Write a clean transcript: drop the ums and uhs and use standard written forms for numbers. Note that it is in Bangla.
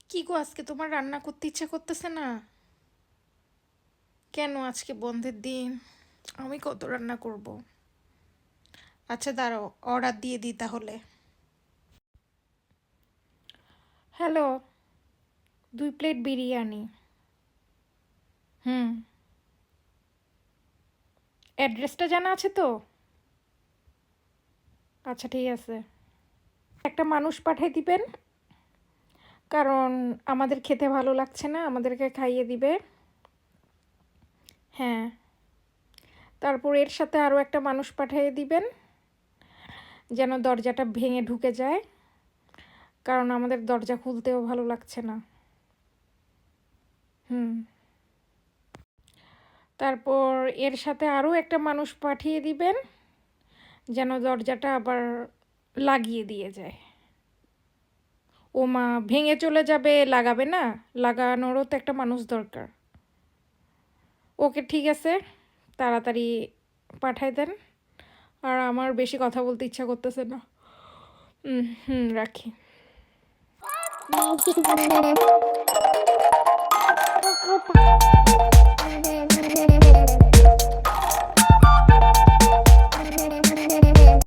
কি গো, আজকে তোমার রান্না করতে ইচ্ছা করতেছে না? কেন? আজকে বন্ধের দিন, আমি কত রান্না করব। আচ্ছা দাঁড়াও, অর্ডার দিয়ে দিই তাহলে। Hello, 2 plate biryani. হুম। অ্যাড্রেসটা জানা আছে তো? আচ্ছা ঠিক আছে। একটা মানুষ পাঠিয়ে দিবেন, কারণ আমাদের খেতে ভালো লাগছে না, আমাদেরকে খাইয়ে দিবে। হ্যাঁ। তারপর এর সাথে আরও একটা মানুষ পাঠিয়ে দিবেন, যেন দরজাটা ভেঙে ঢুকে যায়, কারণ আমাদের দরজা খুলতেও ভালো লাগছে না। হুম। তারপর এর সাথে আরও একটা মানুষ পাঠিয়ে দিবেন, যেন দরজাটা আবার লাগিয়ে দিয়ে যায়। ও মা, ভেঙে চলে যাবে, লাগাবে না? লাগানোরও তো একটা মানুষ দরকার। ওকে ঠিক আছে, তাড়াতাড়ি পাঠাই দেন। আর আমার বেশি কথা বলতে ইচ্ছা করতেছে না। হুম, রাখি।